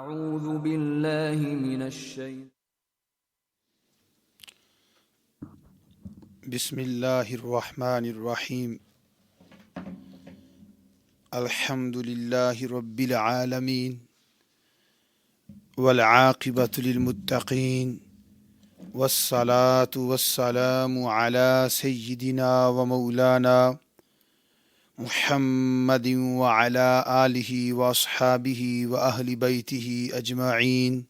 أعوذ بالله من الشيطان. بسم اللہ الرحمن الرحیم الحمد للہ رب العالمین والعاقبۃ للمتقین والصلاة والسلام علی سیدنا ومولانا محمد وعلی آلہ واصحابہ واہل بیتہ اجمعین،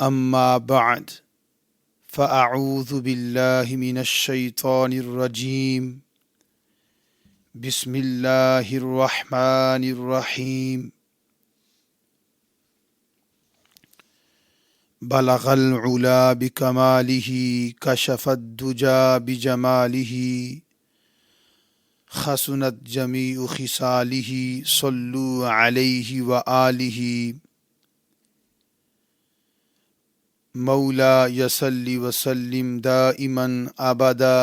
اما بعد فاعوذ باللہ من الشیطان الرجیم، بسم اللہ الرحمن الرحیم۔ بلغ العلا بکمالہ کشف الدجا بجمالہ، حسنت جمیع خصالہ صلوا علیہ وآلہ۔ مولا یصلی وسلم دائما ابدا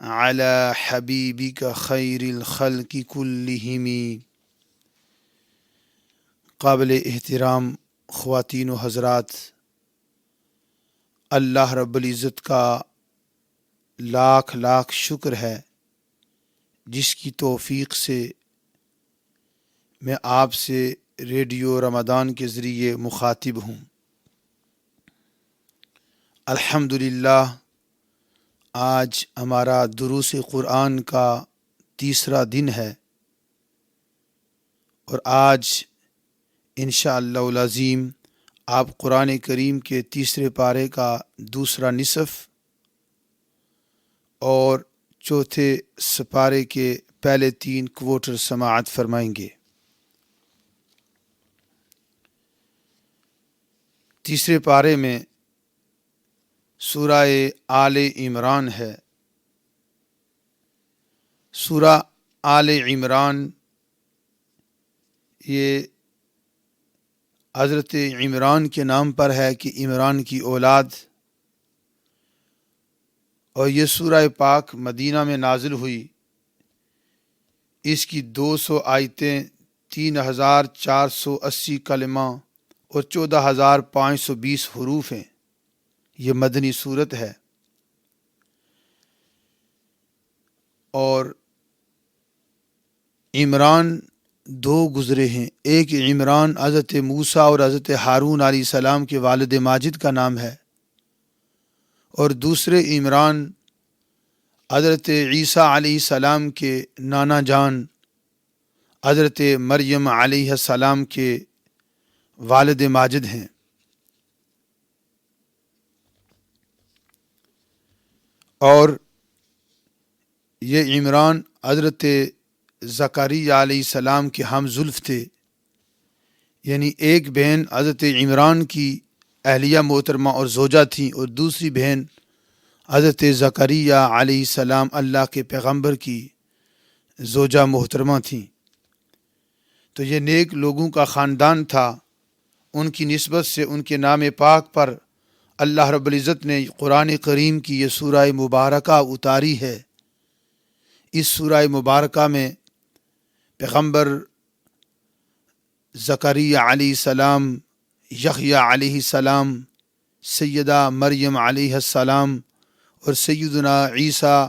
علی حبیبک خیر الخلق کلہم۔ قابل احترام خواتین و حضرات، اللہ رب العزت کا لاکھ لاکھ شکر ہے جس کی توفیق سے میں آپ سے ریڈیو رمضان کے ذریعے مخاطب ہوں۔ الحمدللہ آج ہمارا دروس قرآن کا تیسرا دن ہے، اور آج انشاءاللہ العظیم آپ قرآن کریم کے تیسرے پارے کا دوسرا نصف اور چوتھے سپارے کے پہلے 3 کوارٹر سماعت فرمائیں گے۔ تیسرے پارے میں سورہ آل عمران ہے۔ سورہ آل عمران یہ حضرت عمران کے نام پر ہے کہ عمران کی اولاد، اور یہ سورہ پاک مدینہ میں نازل ہوئی۔ اس کی 200 آیتیں، 3480 کلمہ اور 14520 حروف ہیں۔ یہ مدنی صورت ہے، اور عمران 2 گزرے ہیں۔ ایک عمران حضرت موسیٰ اور حضرت ہارون علیہ السلام کے والد ماجد کا نام ہے، اور دوسرے عمران حضرت عیسیٰ علیہ السلام کے نانا جان حضرت مریم علیہ السلام کے والد ماجد ہیں۔ اور یہ عمران حضرت زکریا علیہ السلام کے ہم زلف تھے، یعنی ایک بہن حضرت عمران کی اہلیہ محترمہ اور زوجہ تھیں، اور دوسری بہن حضرت زکریا علیہ السلام اللہ کے پیغمبر کی زوجہ محترمہ تھیں۔ تو یہ نیک لوگوں کا خاندان تھا۔ ان کی نسبت سے ان کے نام پاک پر اللہ رب العزت نے قرآن کریم کی یہ سورہ مبارکہ اتاری ہے۔ اس سورہ مبارکہ میں پیغمبر زکریا علیہ السلام، یحییٰ علیہ السلام، سیدہ مریم علیہ السلام اور سیدنا عیسیٰ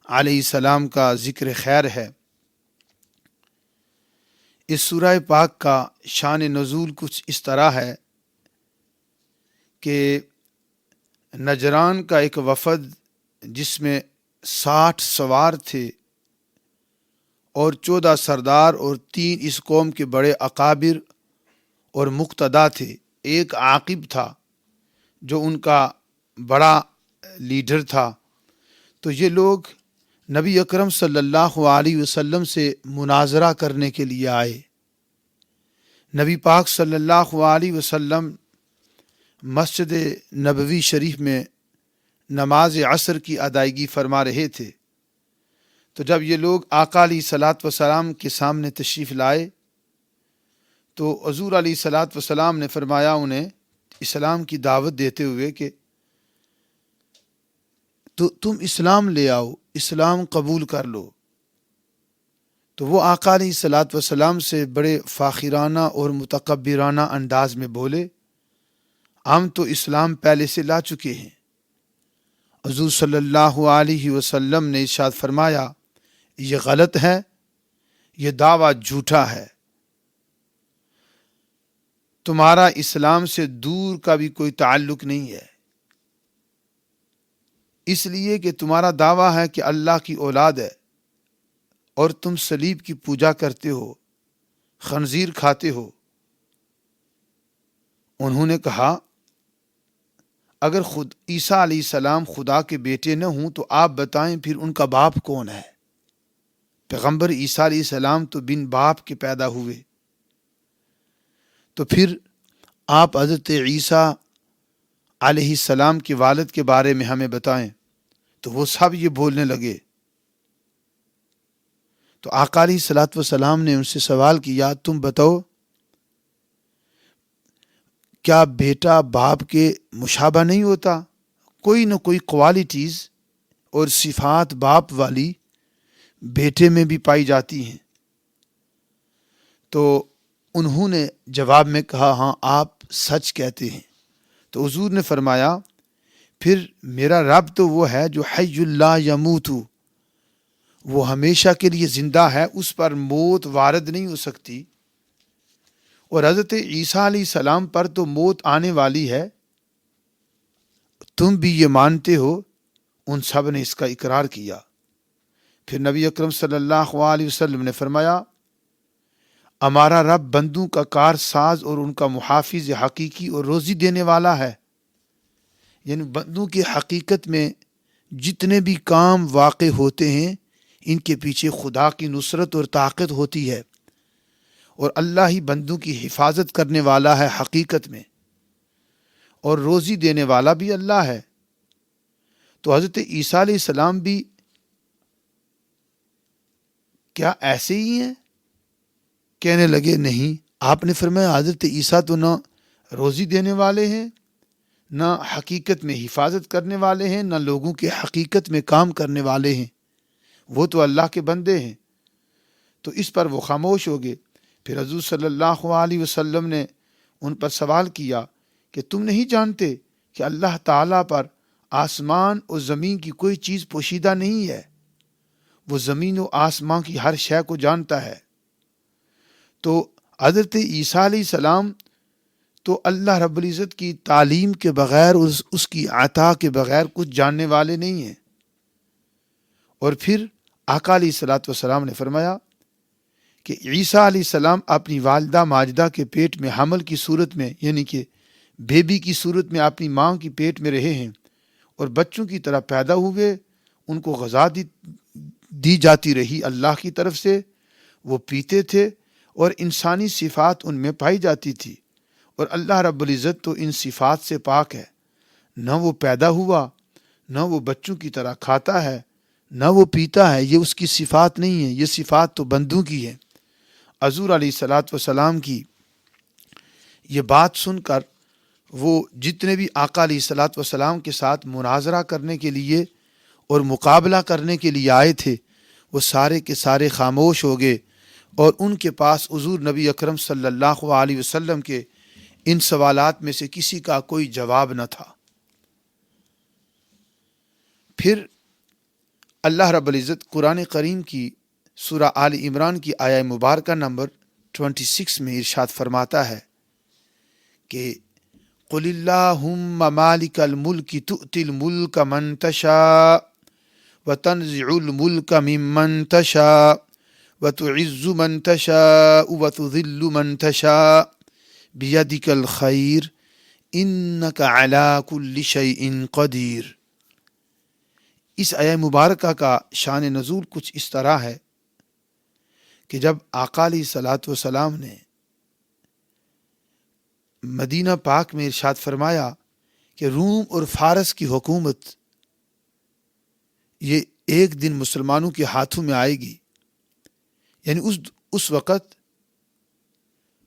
علیہ السلام کا ذکر خیر ہے۔ اس سورہ پاک کا شان نزول کچھ اس طرح ہے کہ نجران کا ایک وفد جس میں 60 سوار تھے اور 14 سردار اور 3 اس قوم کے بڑے اکابر اور مقتدا تھے۔ ایک عاقب تھا جو ان کا بڑا لیڈر تھا۔ تو یہ لوگ نبی اکرم صلی اللہ علیہ وسلم سے مناظرہ کرنے کے لیے آئے۔ نبی پاک صلی اللہ علیہ وسلم مسجد نبوی شریف میں نماز عصر کی ادائیگی فرما رہے تھے۔ تو جب یہ لوگ آقا علیہ الصلاۃ والسلام کے سامنے تشریف لائے تو حضور علیہ الصلاۃ والسلام نے فرمایا انہیں اسلام کی دعوت دیتے ہوئے کہ تم اسلام لے آؤ، اسلام قبول کر لو۔ تو وہ آقا علیہ الصلوۃ والسلام سے بڑے فاخرانہ اور متکبرانہ انداز میں بولے، ہم تو اسلام پہلے سے لا چکے ہیں۔ حضور صلی اللہ علیہ وسلم نے ارشاد فرمایا، یہ غلط ہے، یہ دعویٰ جھوٹا ہے، تمہارا اسلام سے دور کا بھی کوئی تعلق نہیں ہے، اس لیے کہ تمہارا دعویٰ ہے کہ اللہ کی اولاد ہے اور تم صلیب کی پوجا کرتے ہو، خنزیر کھاتے ہو۔ انہوں نے کہا، اگر خود عیسیٰ علیہ السلام خدا کے بیٹے نہ ہوں تو آپ بتائیں پھر ان کا باپ کون ہے؟ پیغمبر عیسیٰ علیہ السلام تو بن باپ کے پیدا ہوئے، تو پھر آپ حضرت عیسیٰ علیہ السلام کے والد کے بارے میں ہمیں بتائیں۔ تو وہ سب یہ بولنے لگے۔ تو آقا علیہ الصلوۃ والسلام نے ان سے سوال کیا، تم بتاؤ، کیا بیٹا باپ کے مشابہ نہیں ہوتا؟ کوئی نہ کوئی کوالٹیز اور صفات باپ والی بیٹے میں بھی پائی جاتی ہیں۔ تو انہوں نے جواب میں کہا، ہاں آپ سچ کہتے ہیں۔ تو حضور نے فرمایا، پھر میرا رب تو وہ ہے جو حی لا یموت، وہ ہمیشہ کے لیے زندہ ہے، اس پر موت وارد نہیں ہو سکتی، اور حضرت عیسیٰ علیہ السلام پر تو موت آنے والی ہے، تم بھی یہ مانتے ہو؟ ان سب نے اس کا اقرار کیا۔ پھر نبی اکرم صلی اللہ علیہ وسلم نے فرمایا، ہمارا رب بندوں کا کار ساز اور ان کا محافظ حقیقی اور روزی دینے والا ہے۔ یعنی بندوں کی حقیقت میں جتنے بھی کام واقع ہوتے ہیں، ان کے پیچھے خدا کی نصرت اور طاقت ہوتی ہے، اور اللہ ہی بندوں کی حفاظت کرنے والا ہے حقیقت میں، اور روزی دینے والا بھی اللہ ہے۔ تو حضرت عیسیٰ علیہ السلام بھی کیا ایسے ہی ہیں؟ کہنے لگے، نہیں۔ آپ نے فرمایا، حضرت عیسیٰ تو نہ روزی دینے والے ہیں، نہ حقیقت میں حفاظت کرنے والے ہیں، نہ لوگوں کے حقیقت میں کام کرنے والے ہیں، وہ تو اللہ کے بندے ہیں۔ تو اس پر وہ خاموش ہو گئے۔ پھر حضور صلی اللہ علیہ وسلم نے ان پر سوال کیا کہ تم نہیں جانتے کہ اللہ تعالیٰ پر آسمان اور زمین کی کوئی چیز پوشیدہ نہیں ہے؟ وہ زمین و آسمان کی ہر شے کو جانتا ہے۔ تو حضرت عیسیٰ علیہ السلام تو اللہ رب العزت کی تعلیم کے بغیر، اس کی عطا کے بغیر کچھ جاننے والے نہیں ہیں۔ اور پھر آقا علیہ الصلوۃ والسلام نے فرمایا کہ عیسیٰ علیہ السلام اپنی والدہ ماجدہ کے پیٹ میں حمل کی صورت میں، یعنی کہ بیبی کی صورت میں اپنی ماں کی پیٹ میں رہے ہیں، اور بچوں کی طرح پیدا ہوئے، ان کو غذا دی جاتی رہی اللہ کی طرف سے، وہ پیتے تھے، اور انسانی صفات ان میں پائی جاتی تھی، اور اللہ رب العزت تو ان صفات سے پاک ہے۔ نہ وہ پیدا ہوا، نہ وہ بچوں کی طرح کھاتا ہے، نہ وہ پیتا ہے، یہ اس کی صفات نہیں ہے، یہ صفات تو بندوں کی ہے۔ حضور علیہ الصلوۃ والسلام کی یہ بات سن کر وہ جتنے بھی آقا علیہ الصلوۃ والسلام کے ساتھ مناظرہ کرنے کے لیے اور مقابلہ کرنے کے لیے آئے تھے، وہ سارے کے سارے خاموش ہو گئے، اور ان کے پاس حضور نبی اکرم صلی اللہ علیہ وسلم کے ان سوالات میں سے کسی کا کوئی جواب نہ تھا۔ پھر اللہ رب العزت قرآن کریم کی سورہ آل عمران کی آیہ مبارکہ نمبر 26 میں ارشاد فرماتا ہے کہ قل اللہم مالک الملک تؤتی الملک من تشاء وتنزع الملک ممن تشاء وتعز من تشاء وتذل من تشاء بیدک الخیر انک علی کل شیء قدیر۔ اس آیہ مبارکہ کا شان نزول کچھ اس طرح ہے کہ جب آقا علیہ الصلوۃ والسلام نے مدینہ پاک میں ارشاد فرمایا کہ روم اور فارس کی حکومت یہ ایک دن مسلمانوں کے ہاتھوں میں آئے گی، یعنی اس وقت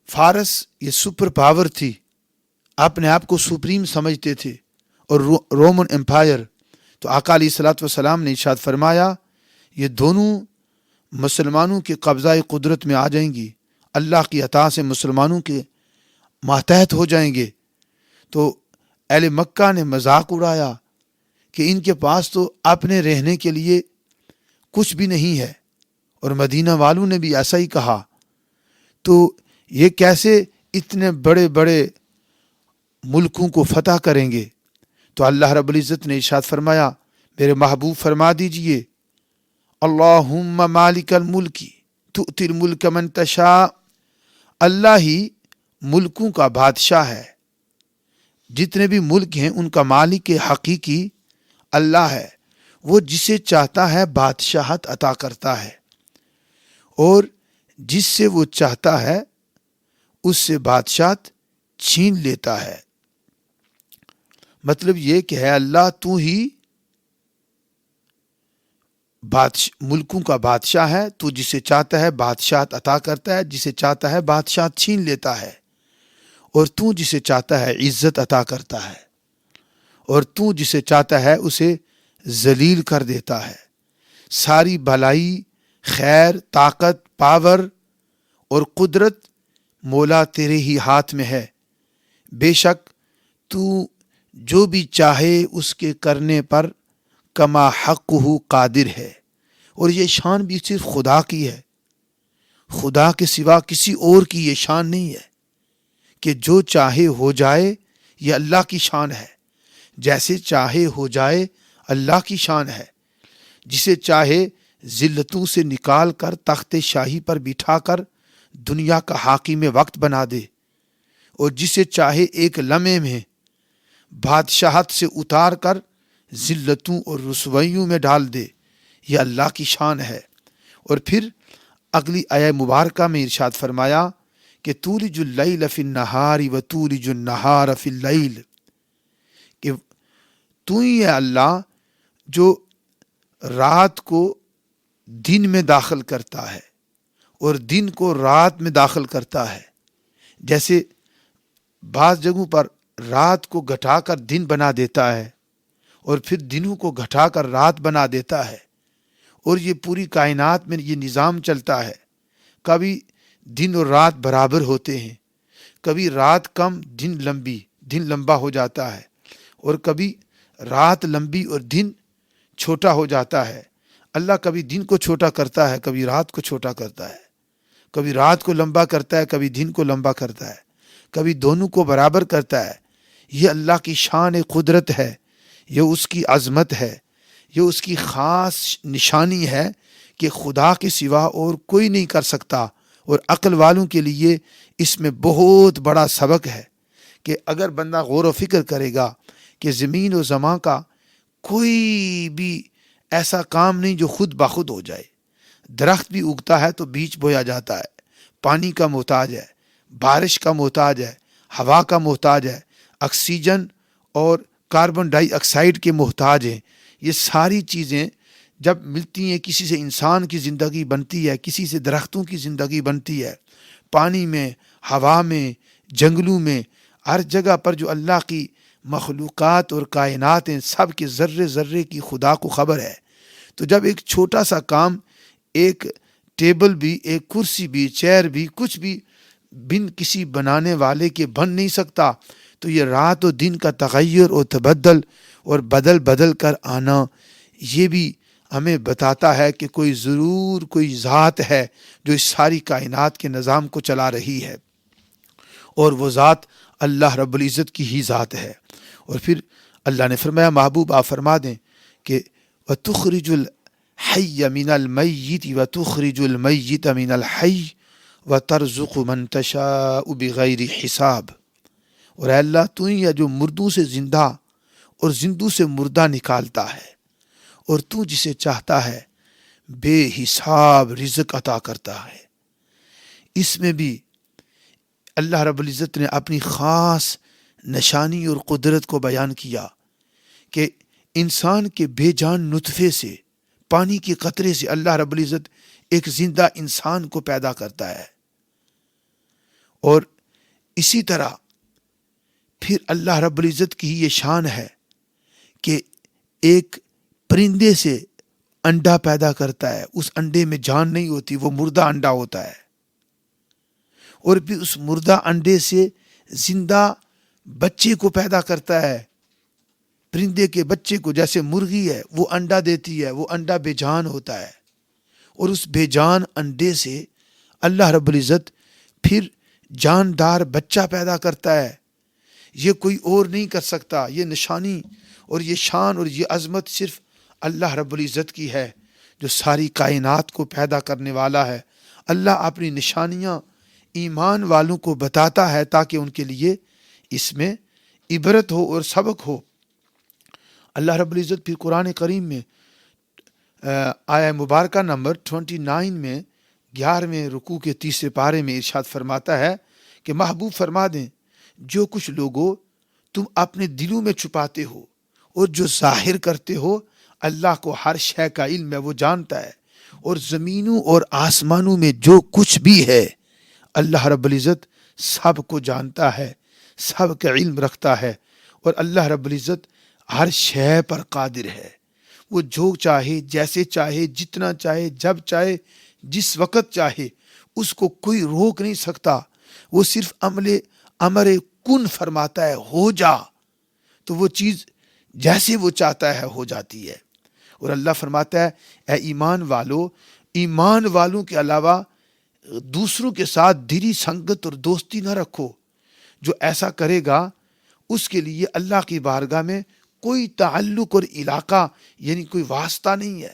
فارس یہ سپر پاور تھی، اپنے آپ کو سپریم سمجھتے تھے، اور رومن امپائر۔ تو آقا علیہ الصلوۃ والسلام نے ارشاد فرمایا یہ دونوں مسلمانوں کے قبضہ قدرت میں آ جائیں گی، اللہ کی عطا سے مسلمانوں کے ماتحت ہو جائیں گے، تو اہل مکہ نے مذاق اڑایا کہ ان کے پاس تو اپنے رہنے کے لیے کچھ بھی نہیں ہے، اور مدینہ والوں نے بھی ایسا ہی کہا، تو یہ کیسے اتنے بڑے بڑے ملکوں کو فتح کریں گے؟ تو اللہ رب العزت نے ارشاد فرمایا، میرے محبوب فرما دیجئے، اللہم مالک الملک تؤتی الملک من تشاء، اللہ ہی ملکوں کا بادشاہ ہے، جتنے بھی ملک ہیں ان کا مالک حقیقی اللہ ہے، وہ جسے چاہتا ہے بادشاہت عطا کرتا ہے، اور جس سے وہ چاہتا ہے اس سے بادشاہت چھین لیتا ہے۔ مطلب یہ کہ ہے اللہ تو ہی ملکوں کا بادشاہ ہے، تو جسے چاہتا ہے بادشاہت عطا کرتا ہے، جسے چاہتا ہے بادشاہت چھین لیتا ہے، اور تو جسے چاہتا ہے عزت عطا کرتا ہے، اور تو جسے چاہتا ہے اسے ذلیل کر دیتا ہے۔ ساری بھلائی، خیر، طاقت، پاور اور قدرت مولا تیرے ہی ہاتھ میں ہے، بے شک تو جو بھی چاہے اس کے کرنے پر کما حقہ قادر ہے، اور یہ شان بھی صرف خدا کی ہے، خدا کے سوا کسی اور کی یہ شان نہیں ہے کہ جو چاہے ہو جائے، یہ اللہ کی شان ہے، جیسے چاہے ہو جائے اللہ کی شان ہے، جسے چاہے ذلتوں سے نکال کر تخت شاہی پر بٹھا کر دنیا کا حاکم وقت بنا دے، اور جسے چاہے ایک لمحے میں بادشاہت سے اتار کر ذلتوں اور رسوائیوں میں ڈال دے، یہ اللہ کی شان ہے۔ اور پھر اگلی آیہ مبارکہ میں ارشاد فرمایا کہ تولج اللیل فی النہار و تولج النہار فی اللیل، کہ تو ہی ہے اللہ جو رات کو دن میں داخل کرتا ہے اور دن کو رات میں داخل کرتا ہے، جیسے بعض جگہوں پر رات کو گھٹا کر دن بنا دیتا ہے اور پھر دنوں کو گھٹا کر رات بنا دیتا ہے، اور یہ پوری کائنات میں یہ نظام چلتا ہے، کبھی دن اور رات برابر ہوتے ہیں، کبھی رات کم دن لمبا ہو جاتا ہے، اور کبھی رات لمبی اور دن چھوٹا ہو جاتا ہے۔ اللہ کبھی دن کو چھوٹا کرتا ہے، کبھی رات کو چھوٹا کرتا ہے، کبھی رات کو لمبا کرتا ہے، کبھی دن کو لمبا کرتا ہے، کبھی دونوں کو برابر کرتا ہے۔ یہ اللہ کی شان قدرت ہے، یہ اس کی عظمت ہے، یہ اس کی خاص نشانی ہے کہ خدا کے سوا اور کوئی نہیں کر سکتا، اور عقل والوں کے لیے اس میں بہت بڑا سبق ہے کہ اگر بندہ غور و فکر کرے گا کہ زمین و زمان کا کوئی بھی ایسا کام نہیں جو خود بخود ہو جائے، درخت بھی اگتا ہے تو بیج بویا جاتا ہے، پانی کا محتاج ہے، بارش کا محتاج ہے، ہوا کا محتاج ہے، آکسیجن اور کاربن ڈائی آکسائڈ کے محتاج ہیں۔ یہ ساری چیزیں جب ملتی ہیں، کسی سے انسان کی زندگی بنتی ہے، کسی سے درختوں کی زندگی بنتی ہے، پانی میں، ہوا میں، جنگلوں میں، ہر جگہ پر جو اللہ کی مخلوقات اور کائنات ہیں، سب کے ذرے ذرے کی خدا کو خبر ہے۔ تو جب ایک چھوٹا سا کام، ایک ٹیبل بھی، ایک کرسی بھی، چیئر بھی، کچھ بھی بن کسی بنانے والے کے بن نہیں سکتا، تو یہ رات و دن کا تغیر اور تبدل اور بدل کر آنا، یہ بھی ہمیں بتاتا ہے کہ کوئی ضرور کوئی ذات ہے جو اس ساری کائنات کے نظام کو چلا رہی ہے، اور وہ ذات اللہ رب العزت کی ہی ذات ہے۔ اور پھر اللہ نے فرمایا، محبوب آپ فرما دیں کہ وَتُخْرِجُ الْحَيَّ مِنَ الْمَيِّتِ وَتُخْرِجُ الْمَيِّتَ مِنَ الْحَيِّ وَتَرْزُقُ مَن تَشَاءُ بِغَيْرِ حساب، اور اے اللہ تو ہی ہے جو مردوں سے زندہ اور زندوں سے مردہ نکالتا ہے، اور تو جسے چاہتا ہے بے حساب رزق عطا کرتا ہے۔ اس میں بھی اللہ رب العزت نے اپنی خاص نشانی اور قدرت کو بیان کیا کہ انسان کے بے جان نطفے سے، پانی کے قطرے سے اللہ رب العزت ایک زندہ انسان کو پیدا کرتا ہے، اور اسی طرح پھر اللہ رب العزت کی یہ شان ہے کہ ایک پرندے سے انڈا پیدا کرتا ہے، اس انڈے میں جان نہیں ہوتی، وہ مردہ انڈا ہوتا ہے، اور پھر اس مردہ انڈے سے زندہ بچے کو پیدا کرتا ہے، پرندے کے بچے کو، جیسے مرغی ہے وہ انڈا دیتی ہے، وہ انڈا بے جان ہوتا ہے، اور اس بے جان انڈے سے اللہ رب العزت پھر جاندار بچہ پیدا کرتا ہے۔ یہ کوئی اور نہیں کر سکتا، یہ نشانی اور یہ شان اور یہ عظمت صرف اللہ رب العزت کی ہے جو ساری کائنات کو پیدا کرنے والا ہے۔ اللہ اپنی نشانیاں ایمان والوں کو بتاتا ہے تاکہ ان کے لیے اس میں عبرت ہو اور سبق ہو۔ اللہ رب العزت پھر قرآن کریم میں آیہ مبارکہ نمبر 29 میں 11ویں رکوع کے 3 پارے میں ارشاد فرماتا ہے کہ محبوب فرما دیں جو کچھ لوگوں تم اپنے دلوں میں چھپاتے ہو اور جو ظاہر کرتے ہو، اللہ کو ہر شے کا علم ہے، وہ جانتا ہے، اور زمینوں اور آسمانوں میں جو کچھ بھی ہے اللہ رب العزت سب کو جانتا ہے، سب کا علم رکھتا ہے، اور اللہ رب العزت ہر شے پر قادر ہے۔ وہ جو چاہے، جیسے چاہے، جتنا چاہے، جب چاہے، جس وقت چاہے، اس کو کوئی روک نہیں سکتا۔ وہ صرف امر کن فرماتا ہے، ہو جا، تو وہ چیز جیسے وہ چاہتا ہے ہو جاتی ہے۔ اور اللہ فرماتا ہے اے ایمان والوں کے علاوہ دوسروں کے ساتھ دلی سنگت اور دوستی نہ رکھو۔ جو ایسا کرے گا اس کے لیے اللہ کی بارگاہ میں کوئی تعلق اور علاقہ یعنی کوئی واسطہ نہیں ہے۔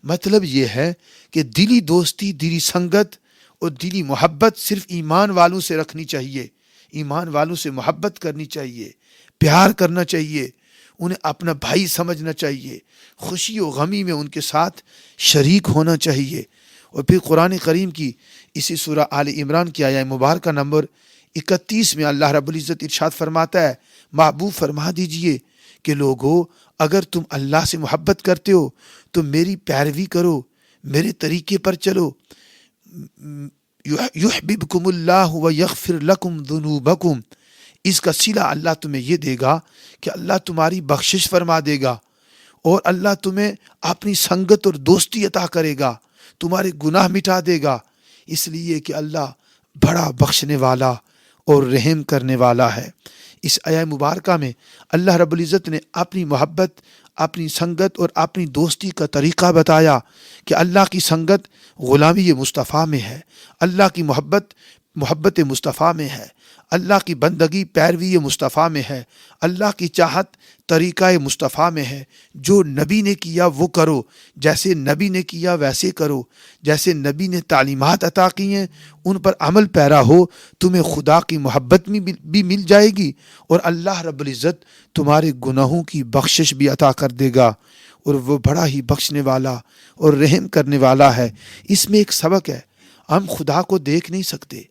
مطلب یہ ہے کہ دلی دوستی، دلی سنگت اور دلی محبت صرف ایمان والوں سے رکھنی چاہیے، ایمان والوں سے محبت کرنی چاہیے، پیار کرنا چاہیے، انہیں اپنا بھائی سمجھنا چاہیے، خوشی و غمی میں ان کے ساتھ شریک ہونا چاہیے۔ اور پھر قرآن کریم کی اسی سورہ آل عمران کی آیہ مبارکہ نمبر 31 میں اللہ رب العزت ارشاد فرماتا ہے محبوب فرما دیجئے کہ لوگو اگر تم اللہ سے محبت کرتے ہو تو میری پیروی کرو، میرے طریقے پر چلو، یحببکم اللہ ویغفر لکم ذنوبکم، اس کا صلہ اللہ تمہیں یہ دے گا کہ اللہ تمہاری بخشش فرما دے گا، اور اللہ تمہیں اپنی سنگت اور دوستی عطا کرے گا، تمہارے گناہ مٹا دے گا، اس لیے کہ اللہ بڑا بخشنے والا اور رحم کرنے والا ہے۔ اس آیہ مبارکہ میں اللہ رب العزت نے اپنی محبت، اپنی سنگت اور اپنی دوستی کا طریقہ بتایا کہ اللہ کی سنگت غلامی مصطفیٰ میں ہے، اللہ کی محبت مصطفیٰ میں ہے، اللہ کی بندگی پیروی مصطفیٰ میں ہے، اللہ کی چاہت طریقہ مصطفیٰ میں ہے۔ جو نبی نے کیا وہ کرو، جیسے نبی نے کیا ویسے کرو، جیسے نبی نے تعلیمات عطا کی ہیں ان پر عمل پیرا ہو، تمہیں خدا کی محبت بھی مل جائے گی، اور اللہ رب العزت تمہارے گناہوں کی بخشش بھی عطا کر دے گا، اور وہ بڑا ہی بخشنے والا اور رحم کرنے والا ہے۔ اس میں ایک سبق ہے، ہم خدا کو دیکھ نہیں سکتے،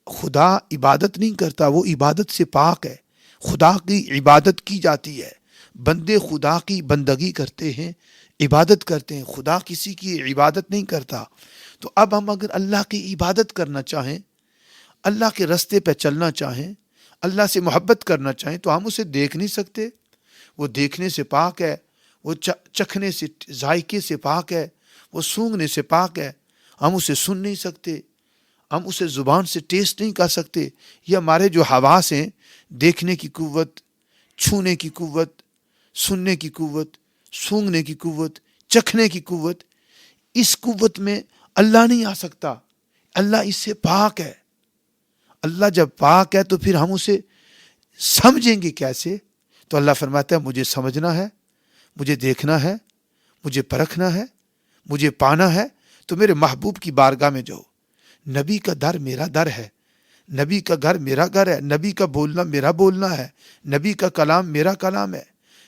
خدا عبادت نہیں کرتا، وہ عبادت سے پاک ہے، خدا کی عبادت کی جاتی ہے، بندے خدا کی بندگی کرتے ہیں، عبادت کرتے ہیں، خدا کسی کی عبادت نہیں کرتا۔ تو اب ہم اگر اللہ کی عبادت کرنا چاہیں، اللہ کے راستے پہ چلنا چاہیں، اللہ سے محبت کرنا چاہیں تو ہم اسے دیکھ نہیں سکتے، وہ دیکھنے سے پاک ہے، وہ چکھنے سے، ذائقے سے پاک ہے، وہ سونگھنے سے پاک ہے، ہم اسے سن نہیں سکتے، ہم اسے زبان سے ٹیسٹ نہیں کر سکتے۔ یہ ہمارے جو حواس ہیں، دیکھنے کی قوت، چھونے کی قوت، سننے کی قوت، سونگھنے کی قوت، چکھنے کی قوت، اس قوت میں اللہ نہیں آ سکتا، اللہ اس سے پاک ہے۔ اللہ جب پاک ہے تو پھر ہم اسے سمجھیں گے کیسے؟ تو اللہ فرماتا ہے مجھے سمجھنا ہے، مجھے دیکھنا ہے، مجھے پرکھنا ہے، مجھے پانا ہے تو میرے محبوب کی بارگاہ میں جاؤ۔ نبی کا در میرا در ہے، نبی کا گھر میرا گھر ہے، نبی کا بولنا میرا بولنا ہے، نبی کا کلام میرا کلام ہے،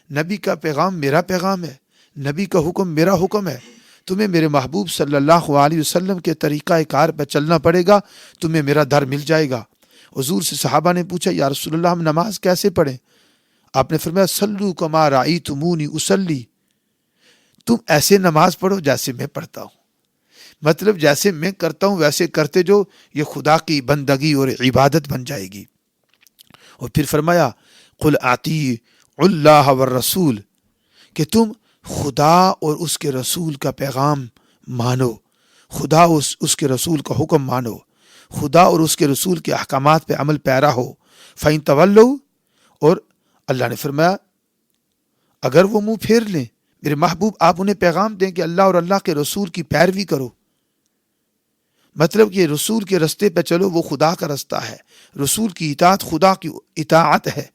نبی کا پیغام میرا پیغام ہے، نبی کا حکم میرا حکم ہے۔ تمہیں میرے محبوب صلی اللہ علیہ وسلم کے طریقہ کار پہ چلنا پڑے گا، تمہیں میرا در مل جائے گا۔ حضور سے صحابہ نے پوچھا یا رسول اللہ ہم نماز کیسے پڑھیں؟ آپ نے فرمایا صلو کما رأیتمونی اصلی، تم ایسے نماز پڑھو جیسے میں پڑھتا ہوں، مطلب جیسے میں کرتا ہوں ویسے کرتے جو، یہ خدا کی بندگی اور عبادت بن جائے گی۔ اور پھر فرمایا قل اطیعوا اللہ والرسول، کہ تم خدا اور اس کے رسول کا پیغام مانو، خدا اس کے رسول کا حکم مانو، خدا اور اس کے رسول کے احکامات پہ عمل پیرا ہو۔ فَإِن تَوَلَّوْا، اور اللہ نے فرمایا اگر وہ منہ پھیر لیں، میرے محبوب آپ انہیں پیغام دیں کہ اللہ اور اللہ کے رسول کی پیروی کرو، مطلب کہ رسول کے رستے پہ چلو، وہ خدا کا رستہ ہے، رسول کی اطاعت خدا کی اطاعت ہے،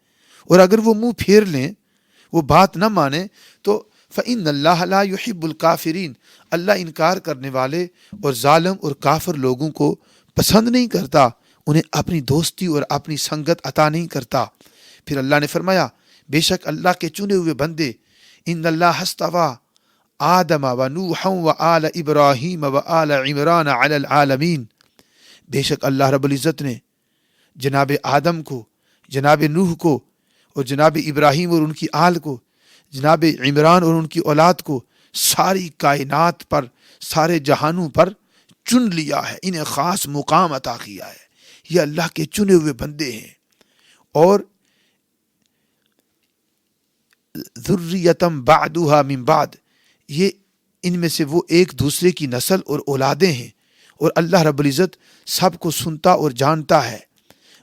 اور اگر وہ منہ پھیر لیں، وہ بات نہ مانے، تو فَإِنَّ اللَّهَ لَا يُحِبُّ الْكَافِرِينَ، اللہ انکار کرنے والے اور ظالم اور کافر لوگوں کو پسند نہیں کرتا، انہیں اپنی دوستی اور اپنی سنگت عطا نہیں کرتا۔ پھر اللہ نے فرمایا بے شک اللہ کے چنے ہوئے بندے، ان اللہ اصطفیٰ آدم و نوحا و آل ابراہیم و آل عمران علی العالمین، بے شک اللہ رب العزت نے جناب آدم کو، جناب نوح کو، اور جناب ابراہیم اور ان کی آل کو، جناب عمران اور ان کی اولاد کو ساری کائنات پر، سارے جہانوں پر چن لیا ہے، انہیں خاص مقام عطا کیا ہے، یہ اللہ کے چنے ہوئے بندے ہیں۔ اور ذریتم بعدها من بعد، یہ ان میں سے وہ ایک دوسرے کی نسل اور اولادیں ہیں، اور اللہ رب العزت سب کو سنتا اور جانتا ہے۔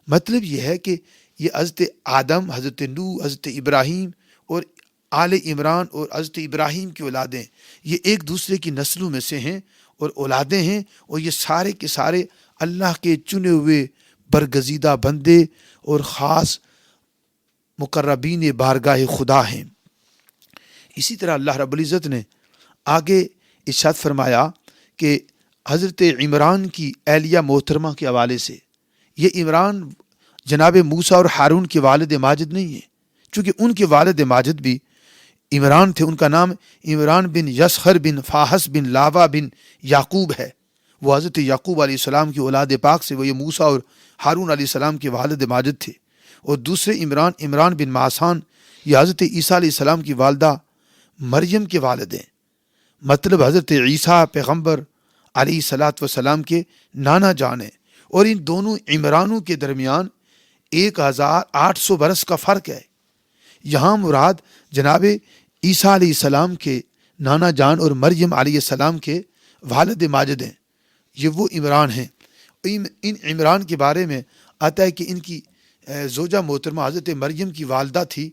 مطلب یہ ہے کہ یہ حضرت آدم، حضرت نوح، حضرت ابراہیم اور آل عمران اور حضرت ابراہیم کی اولادیں، یہ ایک دوسرے کی نسلوں میں سے ہیں اور اولادیں ہیں، اور یہ سارے کے سارے اللہ کے چنے ہوئے برگزیدہ بندے اور خاص مقربین بارگاہ خدا ہیں۔ اسی طرح اللہ رب العزت نے آگے ارشاد فرمایا کہ حضرت عمران کی اہلیہ محترمہ کے حوالے سے، یہ عمران جناب موسیٰ اور ہارون کے والد ماجد نہیں ہیں، چونکہ ان کے والد ماجد بھی عمران تھے، ان کا نام عمران بن یسخر بن فاحس بن لاوا بن یعقوب ہے، وہ حضرت یعقوب علیہ السلام کی اولاد پاک سے، وہ یہ موسیٰ اور ہارون علیہ السلام کے والد ماجد تھے۔ اور دوسرے عمران بن معسان، یہ حضرت عیسیٰ علیہ السلام کی والدہ مریم کے والد ہیں، مطلب حضرت عیسیٰ پیغمبر علیہ الصلاۃ والسلام کے نانا جان ہیں، اور ان دونوں عمرانوں کے درمیان 1800 برس کا فرق ہے۔ یہاں مراد جناب عیسیٰ علیہ السلام کے نانا جان اور مریم علیہ السلام کے والد ماجد ہیں، یہ وہ عمران ہیں۔ ان عمران کے بارے میں آتا ہے کہ ان کی زوجہ محترمہ حضرت مریم کی والدہ تھی،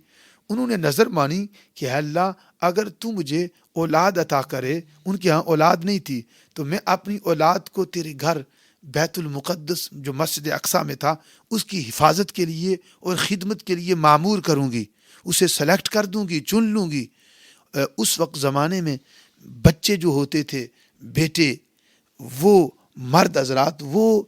انہوں نے نظر مانی کہ اے اللہ اگر تو مجھے اولاد عطا کرے، ان کے ہاں اولاد نہیں تھی، تو میں اپنی اولاد کو تیرے گھر بیت المقدس جو مسجد اقصیٰ میں تھا اس کی حفاظت کے لیے اور خدمت کے لیے معمور کروں گی، اسے سلیکٹ کر دوں گی، چن لوں گی۔ اس وقت زمانے میں بچے جو ہوتے تھے، بیٹے، وہ مرد حضرات، وہ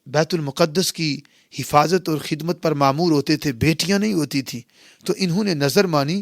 بیت المقدس کی حفاظت اور خدمت پر معمور ہوتے تھے، بیٹیاں نہیں ہوتی تھیں۔ تو انہوں نے نظر مانی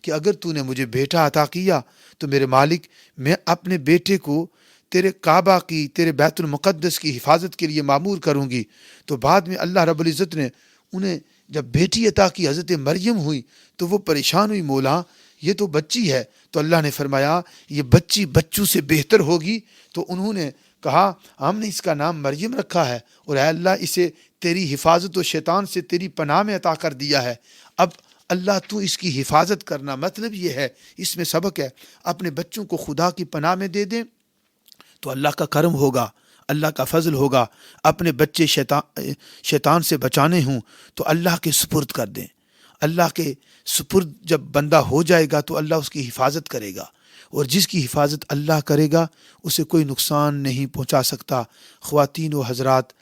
کہ اگر تو نے مجھے بیٹا عطا کیا تو میرے مالک، میں اپنے بیٹے کو تیرے کعبہ کی، تیرے بیت المقدس کی حفاظت کے لیے معمور کروں گی۔ تو بعد میں اللہ رب العزت نے انہیں جب بیٹی عطا کی، حضرت مریم ہوئی، تو وہ پریشان ہوئی، مولا یہ تو بچی ہے۔ تو اللہ نے فرمایا یہ بچی بچوں سے بہتر ہوگی۔ تو انہوں نے کہا ہم نے اس کا نام مریم رکھا ہے، اور اے اللہ اسے تیری حفاظت و شیطان سے تیری پناہ میں عطا کر دیا ہے، اب اللہ تو اس کی حفاظت کرنا۔ مطلب یہ ہے، اس میں سبق ہے، اپنے بچوں کو خدا کی پناہ میں دے دیں تو اللہ کا کرم ہوگا، اللہ کا فضل ہوگا۔ اپنے بچے شیطان سے بچانے ہوں تو اللہ کے سپرد کر دیں۔ اللہ کے سپرد جب بندہ ہو جائے گا تو اللہ اس کی حفاظت کرے گا، اور جس کی حفاظت اللہ کرے گا اسے کوئی نقصان نہیں پہنچا سکتا۔ خواتین و حضرات،